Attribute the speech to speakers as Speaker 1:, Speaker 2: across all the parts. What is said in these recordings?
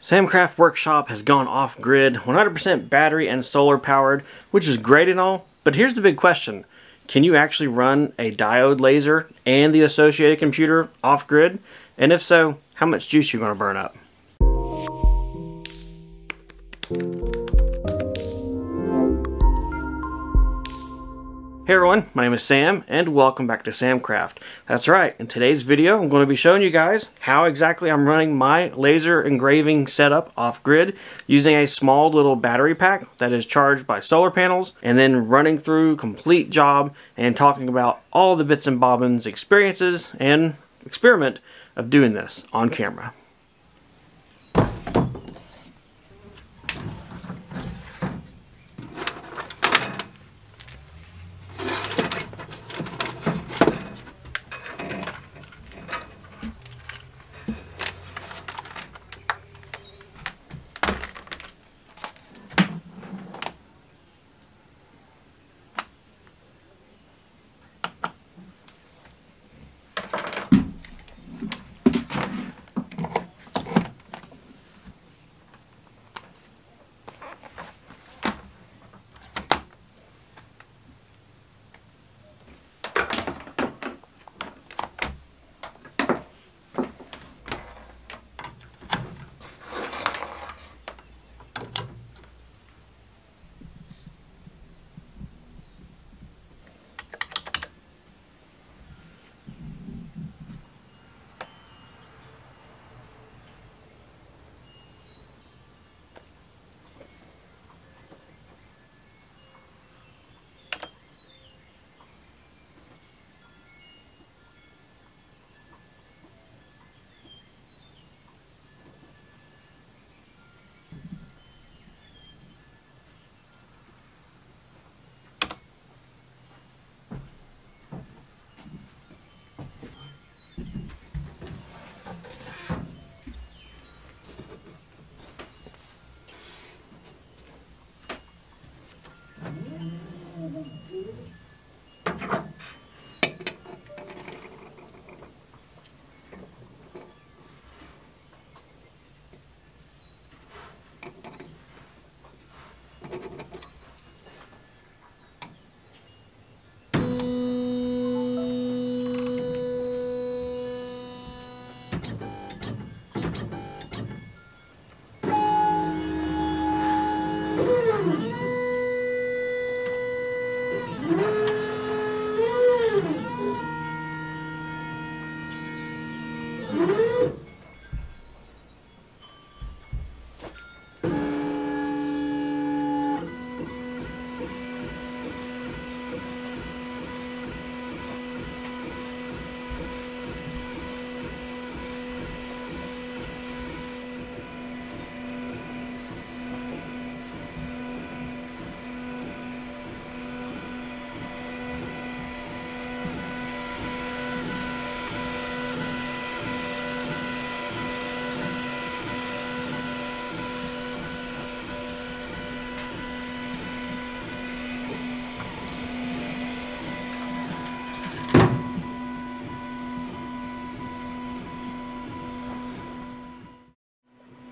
Speaker 1: Samcraft Workshop has gone off-grid, 100% battery and solar powered, which is great and all, but here's the big question. Can you actually run a diode laser and the associated computer off-grid? And if so, how much juice are you going to burn up? Hey everyone, my name is Sam and welcome back to Samcraft. That's right, in today's video I'm going to be showing you guys how exactly I'm running my laser engraving setup off-grid using a small little battery pack that is charged by solar panels, and then running through complete job and talking about all the bits and bobbins, experiences, and experiment of doing this on camera.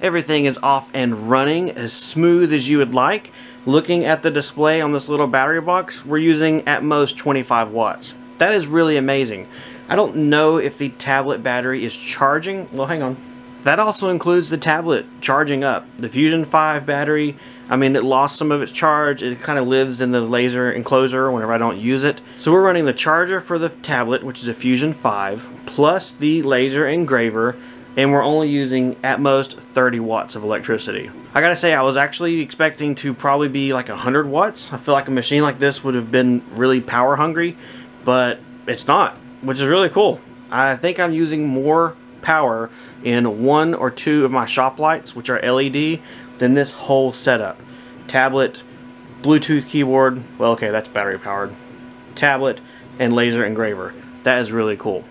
Speaker 1: Everything is off and running as smooth as you would like. Looking at the display on this little battery box, we're using at most 25 watts. That is really amazing. I don't know if the tablet battery is charging. Well, hang on. That also includes the tablet charging up. The Fusion 5 battery, it lost some of its charge. It kind of lives in the laser enclosure whenever I don't use it. So we're running the charger for the tablet, which is a Fusion 5, plus the laser engraver, and we're only using at most 30 watts of electricity. I gotta say, I was actually expecting to probably be like 100 watts. I feel like a machine like this would have been really power hungry, but it's not, which is really cool. I think I'm using more power in one or two of my shop lights, which are LED, than this whole setup. Tablet, Bluetooth keyboard, well okay, that's battery powered. Tablet and laser engraver. That is really cool.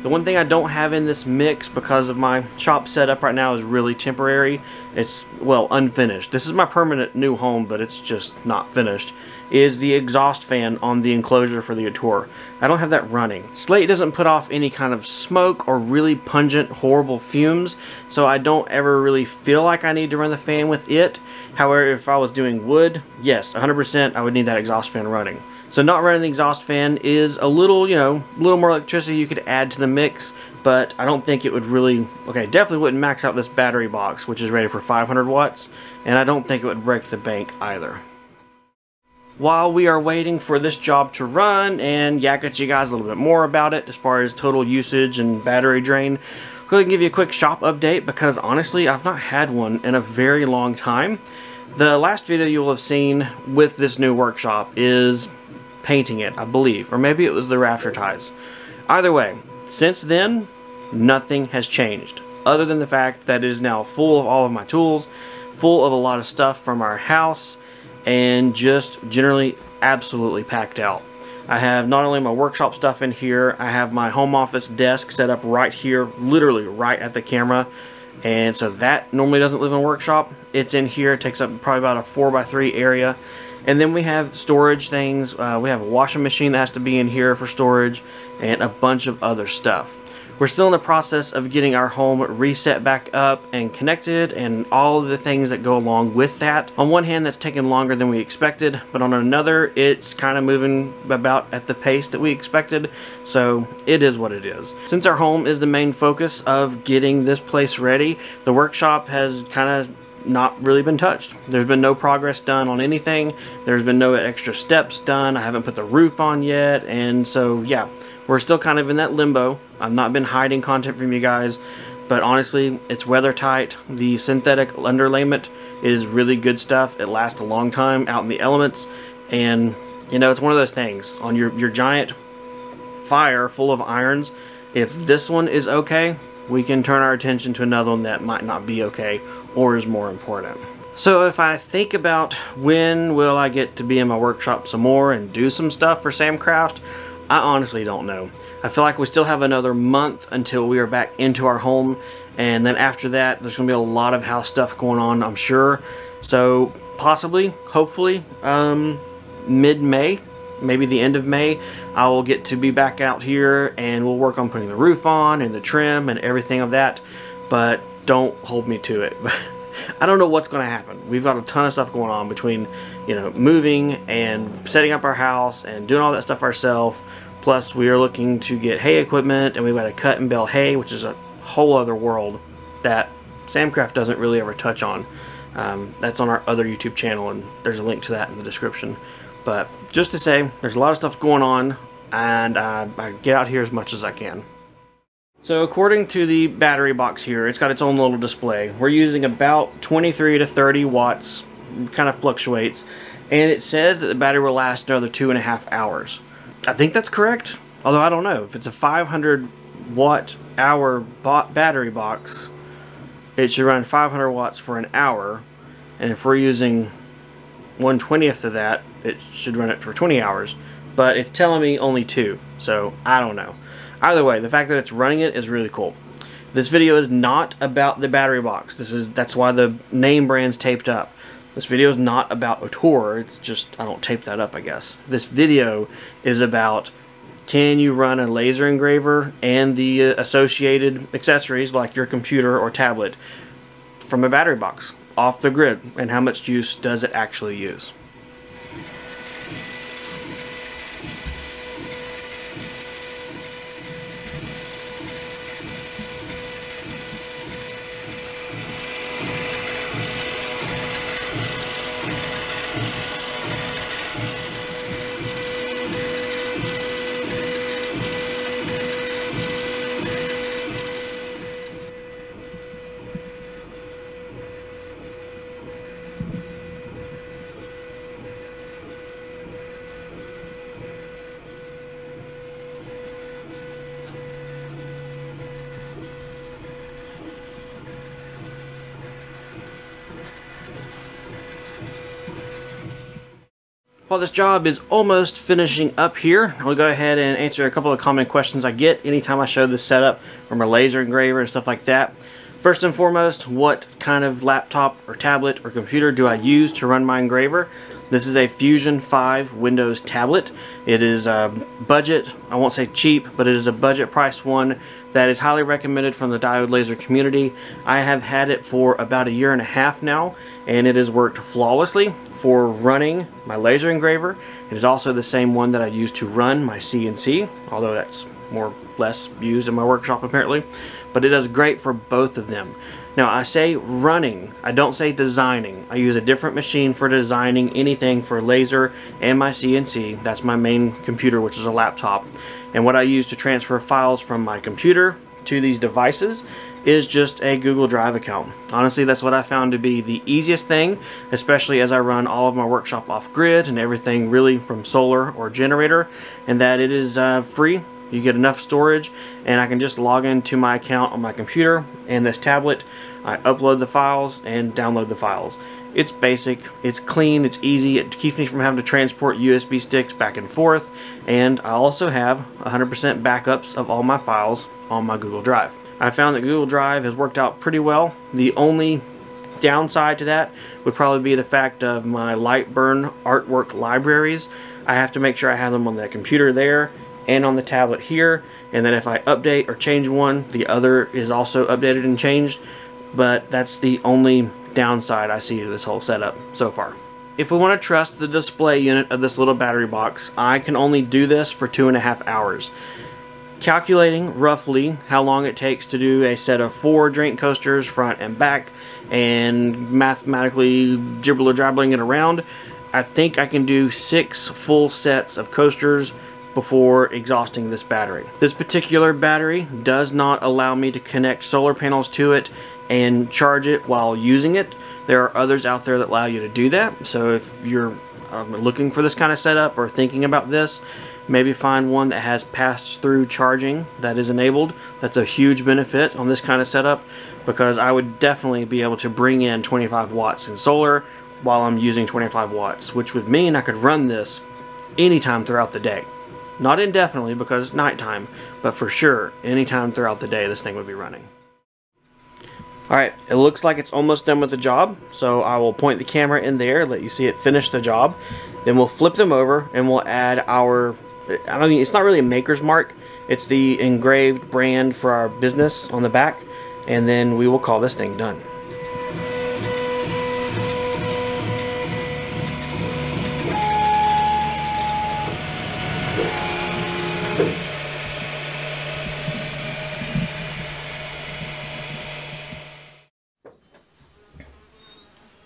Speaker 1: The one thing I don't have in this mix because of my shop setup right now is really temporary. It's, well, unfinished. This is my permanent new home, but it's just not finished. Is the exhaust fan on the enclosure for the Ortur. I don't have that running. Slate doesn't put off any kind of smoke or really pungent, horrible fumes, so I don't ever really feel like I need to run the fan with it. However, if I was doing wood, yes, 100% I would need that exhaust fan running. So not running the exhaust fan is a little, you know, a little more electricity you could add to the mix, but I don't think it would really, okay, definitely wouldn't max out this battery box, which is rated for 500 watts, and I don't think it would break the bank either. While we are waiting for this job to run and yak at you guys a little bit more about it as far as total usage and battery drain, I'll go ahead and give you a quick shop update because honestly I've not had one in a very long time. The last video you will have seen with this new workshop is painting it, I believe, or maybe it was the rafter ties. Either way, since then nothing has changed other than the fact that it is now full of all of my tools, full of a lot of stuff from our house, and just generally absolutely packed out. I have not only my workshop stuff in here, I have my home office desk set up right here, literally right at the camera, and so that normally doesn't live in a workshop. It's in here, it takes up probably about a 4x3 area. And then we have storage things, we have a washing machine that has to be in here for storage, and a bunch of other stuff. We're still in the process of getting our home reset back up and connected and all of the things that go along with that. On one hand, that's taken longer than we expected, but on another, it's kind of moving about at the pace that we expected, so it is what it is. Since our home is the main focus of getting this place ready, the workshop has kind of not really been touched. There's been no progress done on anything. There's been no extra steps done. I haven't put the roof on yet, and so yeah, we're still kind of in that limbo. I've not been hiding content from you guys, but honestly, it's weather tight. The synthetic underlayment is really good stuff. It lasts a long time out in the elements, and you know, it's one of those things on your giant fire full of irons. If this one is okay, we can turn our attention to another one that might not be okay or is more important. So if I think about when will I get to be in my workshop some more and do some stuff for Samcraft, I honestly don't know. I feel like we still have another month until we are back into our home, and then after that there's going to be a lot of house stuff going on, I'm sure. So possibly, hopefully, mid-May, maybe the end of May, I will get to be back out here and we'll work on putting the roof on and the trim and everything of that, but don't hold me to it. I don't know what's going to happen. We've got a ton of stuff going on between, you know, moving and setting up our house and doing all that stuff ourselves. Plus we are looking to get hay equipment, and we've got to cut and bale hay, which is a whole other world that Samcraft doesn't really ever touch on. That's on our other YouTube channel, and there's a link to that in the description. But just to say, there's a lot of stuff going on, and I get out here as much as I can. So according to the battery box here, it's got its own little display. We're using about 23 to 30 watts, kind of fluctuates, and it says that the battery will last another 2.5 hours. I think that's correct, although I don't know. If it's a 500 watt hour battery box, it should run 500 watts for an hour, and if we're using 1/20th of that, it should run it for 20 hours, but it's telling me only 2, so I don't know. Either way, the fact that it's running it is really cool. This video is not about the battery box. That's why the name brand's taped up. This video is not about Ortur. It's just, I don't tape that up, I guess. This video is about, can you run a laser engraver and the associated accessories like your computer or tablet from a battery box off the grid, and how much juice does it actually use? While this job is almost finishing up here, I'll go ahead and answer a couple of common questions I get anytime I show this setup from a laser engraver and stuff like that. First and foremost, what kind of laptop or tablet or computer do I use to run my engraver? This is a Fusion 5 Windows tablet. It is a budget, I won't say cheap, but it is a budget price one that is highly recommended from the diode laser community. I have had it for about 1.5 years now, and it has worked flawlessly for running my laser engraver. It is also the same one that I use to run my CNC, although that's more or less used in my workshop apparently. But it does great for both of them. Now I say running, I don't say designing. I use a different machine for designing anything for laser and my CNC. That's my main computer, which is a laptop. And what I use to transfer files from my computer to these devices is just a Google Drive account. Honestly, that's what I found to be the easiest thing, especially as I run all of my workshop off-grid and everything really from solar or generator, and that it is free. You get enough storage, and I can just log into my account on my computer and this tablet. I upload the files and download the files. It's basic, it's clean, it's easy, it keeps me from having to transport USB sticks back and forth, and I also have 100% backups of all my files on my Google Drive. I found that Google Drive has worked out pretty well. The only downside to that would probably be the fact of my Lightburn artwork libraries. I have to make sure I have them on the computer there and on the tablet here, and then if I update or change one, the other is also updated and changed. But that's the only downside I see to this whole setup so far. If we want to trust the display unit of this little battery box, I can only do this for 2.5 hours. Calculating roughly how long it takes to do a set of 4 drink coasters front and back, and mathematically jibbler-jabbling it around, I think I can do 6 full sets of coasters before exhausting this battery. This particular battery does not allow me to connect solar panels to it and charge it while using it. There are others out there that allow you to do that, so if you're looking for this kind of setup or thinking about this, maybe find one that has pass-through charging that is enabled. That's a huge benefit on this kind of setup, because I would definitely be able to bring in 25 watts in solar while I'm using 25 watts, which would mean I could run this anytime throughout the day. Not indefinitely because it's nighttime, but for sure, anytime throughout the day this thing would be running. Alright, it looks like it's almost done with the job, so I will point the camera in there, let you see it finish the job. Then we'll flip them over and we'll add our, I mean, it's not really a maker's mark, it's the engraved brand for our business on the back, and then we will call this thing done.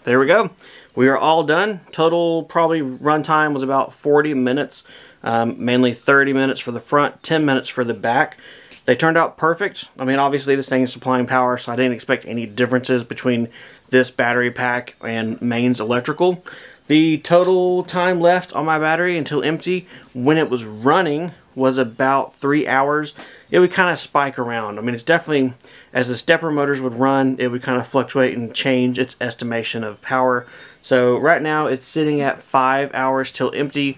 Speaker 1: There we go. We are all done. Total probably runtime was about 40 minutes, mainly 30 minutes for the front, 10 minutes for the back. They turned out perfect. I mean, obviously this thing is supplying power, so I didn't expect any differences between this battery pack and mains electrical. The total time left on my battery until empty when it was running was about 3 hours. It would kind of spike around. I mean, it's definitely, as the stepper motors would run, it would kind of fluctuate and change its estimation of power. So right now it's sitting at 5 hours till empty.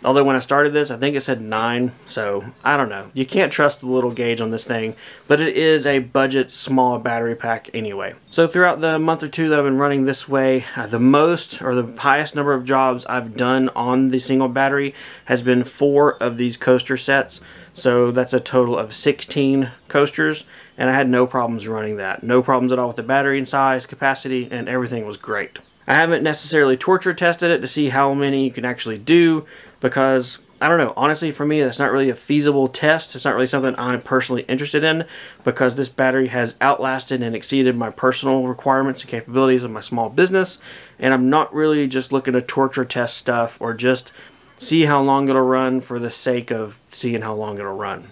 Speaker 1: Although when I started this, I think it said 9, so I don't know. You can't trust the little gauge on this thing, but it is a budget small battery pack anyway. So throughout the month or two that I've been running this way, the most or the highest number of jobs I've done on the single battery has been 4 of these coaster sets. So that's a total of 16 coasters, and I had no problems running that. No problems at all with the battery and size, capacity, and everything was great. I haven't necessarily torture tested it to see how many you can actually do, because I don't know, honestly for me that's not really a feasible test. It's not really something I'm personally interested in, because this battery has outlasted and exceeded my personal requirements and capabilities of my small business, and I'm not really just looking to torture test stuff or just see how long it'll run for the sake of seeing how long it'll run.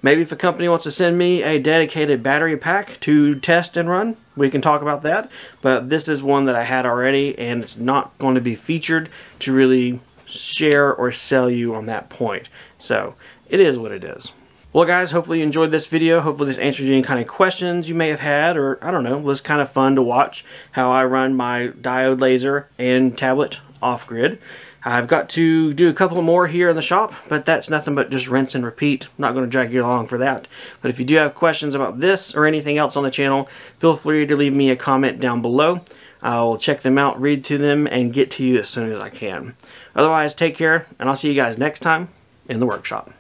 Speaker 1: Maybe if a company wants to send me a dedicated battery pack to test and run, we can talk about that, but this is one that I had already, and it's not going to be featured to really share or sell you on that point. So it is what it is. Well guys, hopefully you enjoyed this video. Hopefully this answered any kind of questions you may have had, or I don't know, it was kind of fun to watch how I run my diode laser and tablet off-grid. I've got to do a couple more here in the shop, but that's nothing but just rinse and repeat. I'm not going to drag you along for that. But if you do have questions about this or anything else on the channel, feel free to leave me a comment down below. I'll check them out, read to them, and get to you as soon as I can. Otherwise, take care, and I'll see you guys next time in the workshop.